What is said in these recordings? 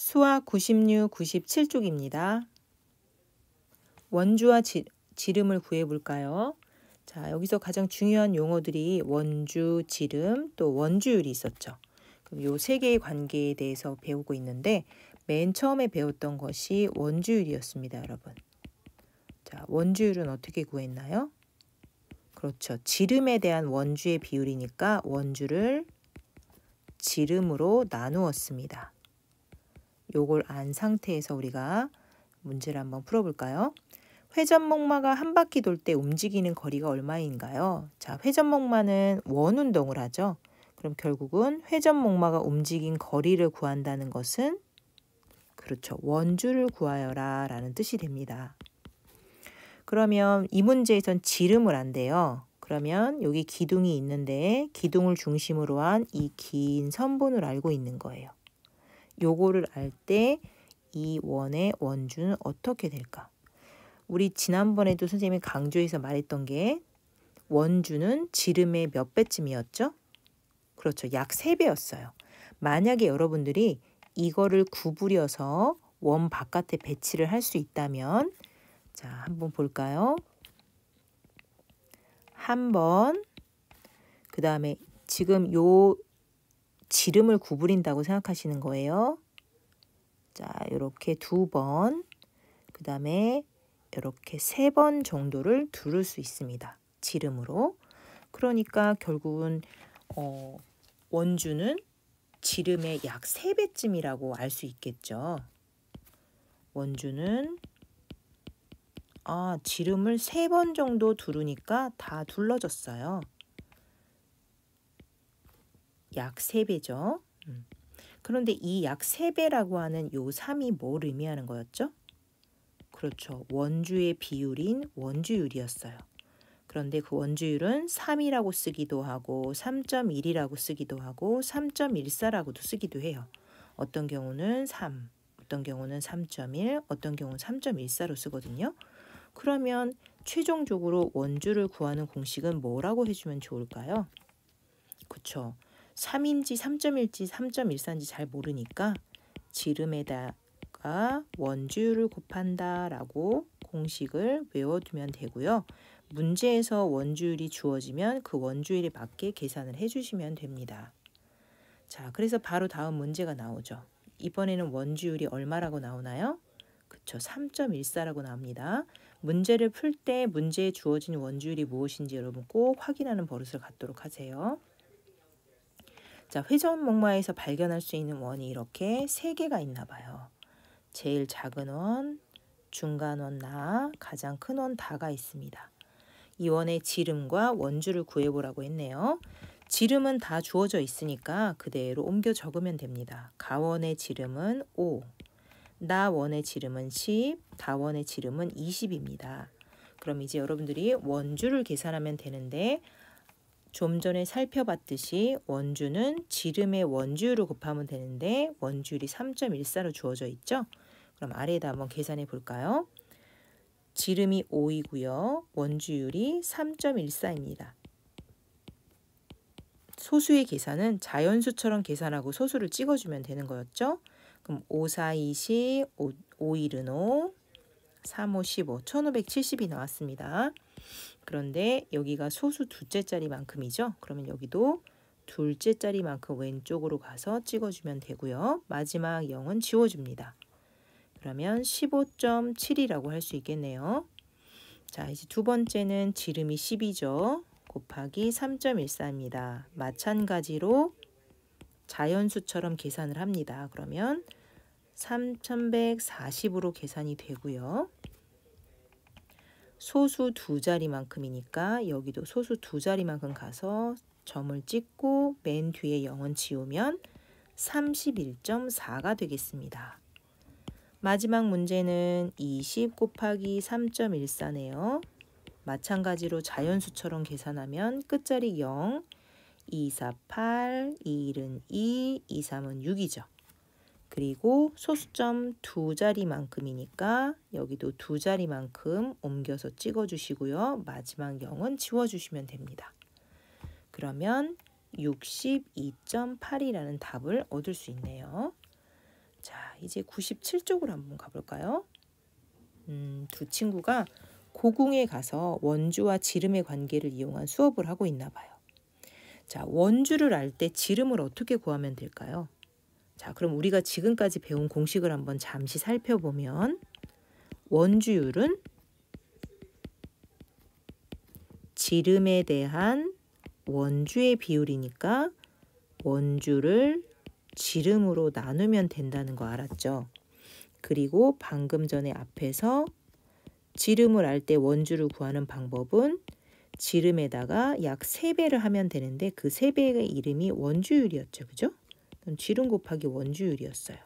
수학 96, 97쪽입니다. 원주와 지름을 구해볼까요? 자, 여기서 가장 중요한 용어들이 원주, 지름, 또 원주율이 있었죠. 그럼 요 세 개의 관계에 대해서 배우고 있는데 맨 처음에 배웠던 것이 원주율이었습니다, 여러분. 자, 원주율은 어떻게 구했나요? 그렇죠. 지름에 대한 원주의 비율이니까 원주를 지름으로 나누었습니다. 요걸 안 상태에서 우리가 문제를 한번 풀어볼까요? 회전목마가 한 바퀴 돌 때 움직이는 거리가 얼마인가요? 자, 회전목마는 원운동을 하죠. 그럼 결국은 회전목마가 움직인 거리를 구한다는 것은 그렇죠. 원주를 구하여라 라는 뜻이 됩니다. 그러면 이 문제에선 지름을 안돼요. 그러면 여기 기둥이 있는데 기둥을 중심으로 한 이 긴 선분을 알고 있는 거예요. 요거를 알 때 이 원의 원주는 어떻게 될까? 우리 지난번에도 선생님이 강조해서 말했던 게 원주는 지름의 몇 배쯤이었죠? 그렇죠. 약 3배였어요. 만약에 여러분들이 이거를 구부려서 원 바깥에 배치를 할 수 있다면 자, 한번 볼까요? 한 번, 그 다음에 지금 요 지름을 구부린다고 생각하시는 거예요. 자, 이렇게 2번, 그 다음에 이렇게 3번 정도를 두를 수 있습니다. 지름으로. 그러니까 결국은 원주는 지름의 약 3배쯤이라고 알 수 있겠죠. 원주는 지름을 3번 정도 두르니까 다 둘러졌어요. 약 3배죠. 그런데 이 약 3배라고 하는 요 3이 뭘 의미하는 거였죠? 그렇죠. 원주의 비율인 원주율이었어요. 그런데 그 원주율은 3이라고 쓰기도 하고 3.1이라고 쓰기도 하고 3.14라고도 쓰기도 해요. 어떤 경우는 3, 어떤 경우는 3.1, 어떤 경우는 3.14로 쓰거든요. 그러면 최종적으로 원주를 구하는 공식은 뭐라고 해주면 좋을까요? 그렇죠. 3인지 3.1인지 3.14인지 잘 모르니까 지름에다가 원주율을 곱한다라고 공식을 외워두면 되고요. 문제에서 원주율이 주어지면 그 원주율에 맞게 계산을 해주시면 됩니다. 자, 그래서 바로 다음 문제가 나오죠. 이번에는 원주율이 얼마라고 나오나요? 그쵸, 3.14라고 나옵니다. 문제를 풀 때 문제에 주어진 원주율이 무엇인지 여러분 꼭 확인하는 버릇을 갖도록 하세요. 자, 회전목마에서 발견할 수 있는 원이 이렇게 3개가 있나 봐요. 제일 작은 원, 중간 원 나, 가장 큰 원 다가 있습니다. 이 원의 지름과 원주를 구해보라고 했네요. 지름은 다 주어져 있으니까 그대로 옮겨 적으면 됩니다. 가원의 지름은 5, 나원의 지름은 10, 다원의 지름은 20입니다. 그럼 이제 여러분들이 원주를 계산하면 되는데 좀 전에 살펴봤듯이 원주는 지름의 원주율을 곱하면 되는데 원주율이 3.14로 주어져 있죠. 그럼 아래에다 한번 계산해 볼까요? 지름이 5이고요. 원주율이 3.14입니다. 소수의 계산은 자연수처럼 계산하고 소수를 찍어주면 되는 거였죠. 그럼 5, 4, 20, 5, 1은 5, 3, 5, 15, 1570이 나왔습니다. 그런데 여기가 소수 둘째 자리만큼이죠. 그러면 여기도 둘째 자리만큼 왼쪽으로 가서 찍어주면 되고요. 마지막 0은 지워줍니다. 그러면 15.7이라고 할 수 있겠네요. 자, 이제 두 번째는 지름이 10이죠. 곱하기 3.14입니다. 마찬가지로 자연수처럼 계산을 합니다. 그러면 3140으로 계산이 되고요. 소수 두 자리만큼이니까 여기도 소수 두 자리만큼 가서 점을 찍고 맨 뒤에 0은 지우면 31.4가 되겠습니다. 마지막 문제는 20 곱하기 3.14네요. 마찬가지로 자연수처럼 계산하면 끝자리 0, 2, 4, 8, 2, 1은 2, 2, 3은 6이죠. 그리고 소수점 두 자리만큼이니까 여기도 두 자리만큼 옮겨서 찍어주시고요. 마지막 0은 지워주시면 됩니다. 그러면 62.8이라는 답을 얻을 수 있네요. 자, 이제 97쪽으로 한번 가볼까요? 두 친구가 고궁에 가서 원주와 지름의 관계를 이용한 수업을 하고 있나 봐요. 자, 원주를 알 때 지름을 어떻게 구하면 될까요? 자, 그럼 우리가 지금까지 배운 공식을 한번 잠시 살펴보면 원주율은 지름에 대한 원주의 비율이니까 원주를 지름으로 나누면 된다는 거 알았죠? 그리고 방금 전에 앞에서 지름을 알 때 원주를 구하는 방법은 지름에다가 약 3배를 하면 되는데 그 3배의 이름이 원주율이었죠. 그죠? 지름 곱하기 원주율이었어요.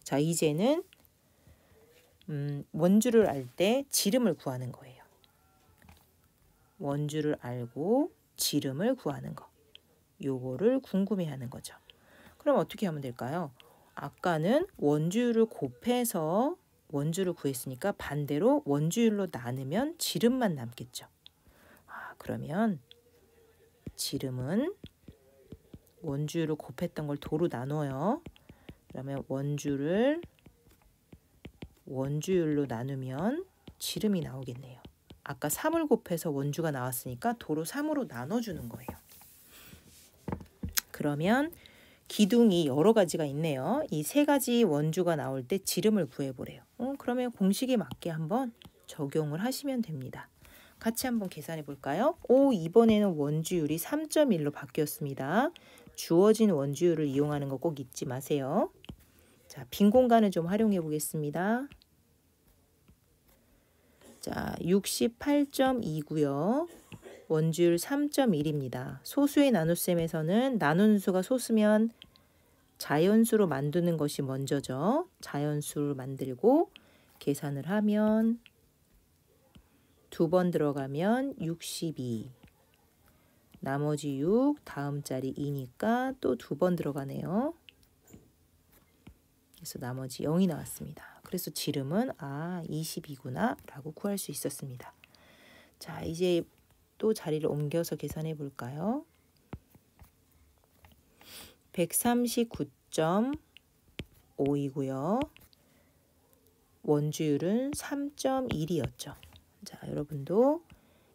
자, 이제는 원주를 알 때 지름을 구하는 거예요. 원주를 알고 지름을 구하는 거. 요거를 궁금해하는 거죠. 그럼 어떻게 하면 될까요? 아까는 원주율을 곱해서 원주를 구했으니까 반대로 원주율로 나누면 지름만 남겠죠. 그러면 지름은 원주율을 곱했던 걸 도로 나눠요. 그러면 원주를 원주율로 나누면 지름이 나오겠네요. 아까 3을 곱해서 원주가 나왔으니까 도로 3으로 나눠주는 거예요. 그러면 기둥이 여러 가지가 있네요. 이 3가지 원주가 나올 때 지름을 구해보래요. 그러면 공식에 맞게 한번 적용을 하시면 됩니다. 같이 한번 계산해 볼까요? 이번에는 원주율이 3.1로 바뀌었습니다. 주어진 원주율을 이용하는 거 꼭 잊지 마세요. 자, 빈 공간을 좀 활용해 보겠습니다. 자, 68.2고요. 원주율 3.1입니다. 소수의 나눗셈에서는 나누는 수가 소수면 자연수로 만드는 것이 먼저죠. 자연수를 만들고 계산을 하면 2번 들어가면 62. 나머지 6, 다음 자리 2니까 또 2번 들어가네요. 그래서 나머지 0이 나왔습니다. 그래서 지름은 22구나 라고 구할 수 있었습니다. 자, 이제 또 자리를 옮겨서 계산해 볼까요? 139.5이고요. 원주율은 3.1이었죠. 자, 여러분도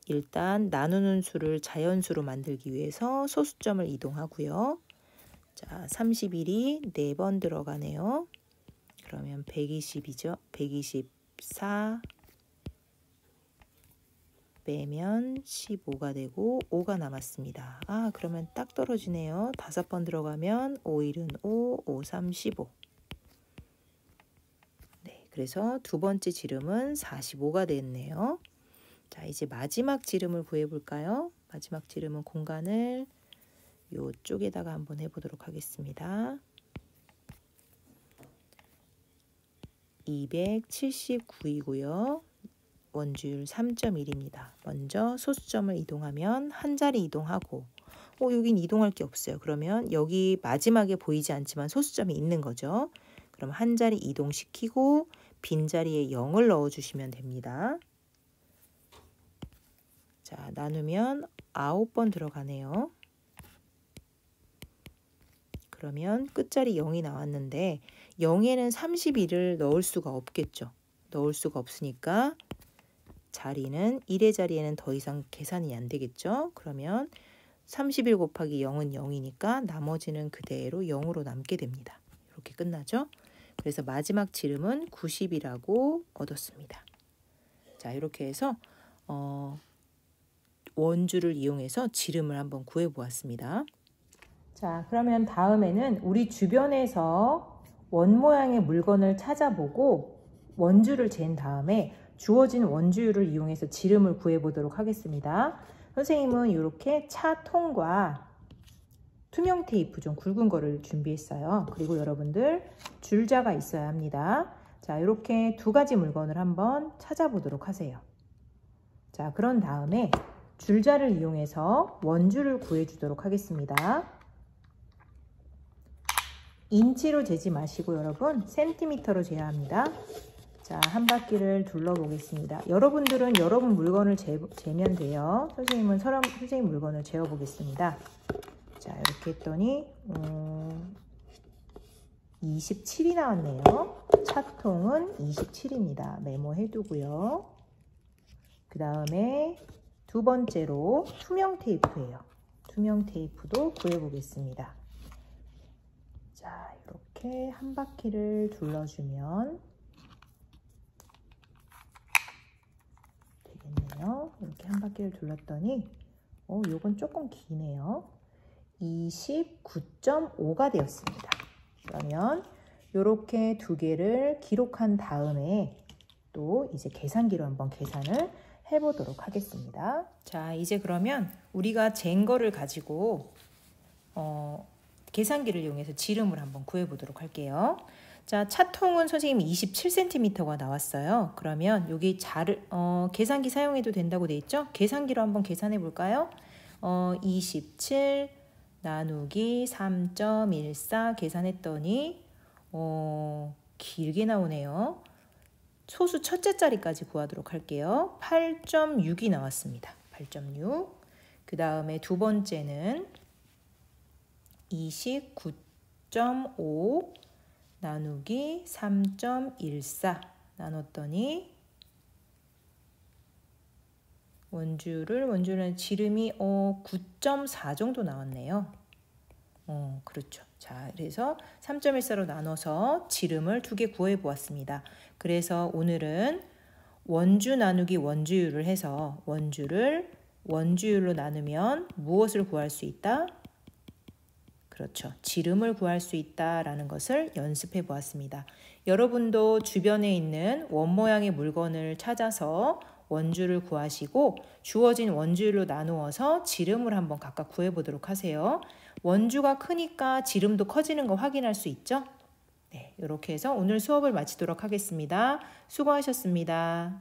일단 나누는 수를 자연수로 만들기 위해서 소수점을 이동하고요. 자, 31이 4번 들어가네요. 그러면 120이죠. 124 빼면 15가 되고 5가 남았습니다. 그러면 딱 떨어지네요. 5번 들어가면 5, 1은 5, 5, 3, 15. 네, 그래서 두 번째 지름은 45가 됐네요. 자, 이제 마지막 지름을 구해볼까요? 마지막 지름은 공간을 이쪽에다가 한번 해보도록 하겠습니다. 279이고요. 원주율 3.1입니다. 먼저 소수점을 이동하면 한 자리 이동하고 여긴 이동할 게 없어요. 그러면 여기 마지막에 보이지 않지만 소수점이 있는 거죠. 그럼 한 자리 이동시키고 빈자리에 0을 넣어주시면 됩니다. 자, 나누면 9번 들어가네요. 그러면 끝자리 0이 나왔는데 0에는 31을 넣을 수가 없겠죠. 넣을 수가 없으니까 자리는 1의 자리에는 더 이상 계산이 안 되겠죠. 그러면 31 곱하기 0은 0이니까 나머지는 그대로 0으로 남게 됩니다. 이렇게 끝나죠. 그래서 마지막 지름은 90이라고 얻었습니다. 자, 이렇게 해서 원주를 이용해서 지름을 한번 구해 보았습니다. 자, 그러면 다음에는 우리 주변에서 원 모양의 물건을 찾아보고 원주를 잰 다음에 주어진 원주율을 이용해서 지름을 구해 보도록 하겠습니다. 선생님은 이렇게 차통과 투명 테이프 좀 굵은 거를 준비했어요. 그리고 여러분들 줄자가 있어야 합니다. 자, 이렇게 두 가지 물건을 한번 찾아보도록 하세요. 자, 그런 다음에 줄자를 이용해서 원주를 구해 주도록 하겠습니다. 인치로 재지 마시고 여러분 센티미터로 재야 합니다. 자, 한 바퀴를 둘러보겠습니다. 여러분들은 여러분 물건을 재면 돼요. 선생님은 선생님 물건을 재어보겠습니다. 자, 이렇게 했더니 27이 나왔네요. 차통은 27입니다. 메모해 두고요. 그 다음에 두 번째로 투명 테이프예요. 투명 테이프도 구해 보겠습니다. 자, 이렇게 한 바퀴를 둘러주면 되겠네요. 이렇게 한 바퀴를 둘렀더니 요건 조금 기네요. 29.5가 되었습니다. 그러면 이렇게 두 개를 기록한 다음에 또 이제 계산기로 한번 계산을 해보도록 하겠습니다. 자, 이제 그러면 우리가 잰 거를 가지고 계산기를 이용해서 지름을 한번 구해보도록 할게요. 자, 차통은 선생님 27cm가 나왔어요. 그러면 여기 계산기 사용해도 된다고 돼 있죠? 계산기로 한번 계산해 볼까요? 27 나누기 3.14 계산했더니 길게 나오네요. 소수 첫째 자리까지 구하도록 할게요. 8.6이 나왔습니다. 8.6. 그 다음에 두 번째는 29.5 나누기 3.14 나눴더니 원주는 지름이 9.4 정도 나왔네요. 그렇죠. 자, 그래서 3.14로 나눠서 지름을 두 개 구해 보았습니다. 그래서 오늘은 원주 나누기 원주율을 해서 원주를 원주율로 나누면 무엇을 구할 수 있다? 그렇죠. 지름을 구할 수 있다라는 것을 연습해 보았습니다. 여러분도 주변에 있는 원 모양의 물건을 찾아서 원주를 구하시고 주어진 원주율로 나누어서 지름을 한번 각각 구해 보도록 하세요. 원주가 크니까 지름도 커지는 거 확인할 수 있죠? 네, 이렇게 해서 오늘 수업을 마치도록 하겠습니다. 수고하셨습니다.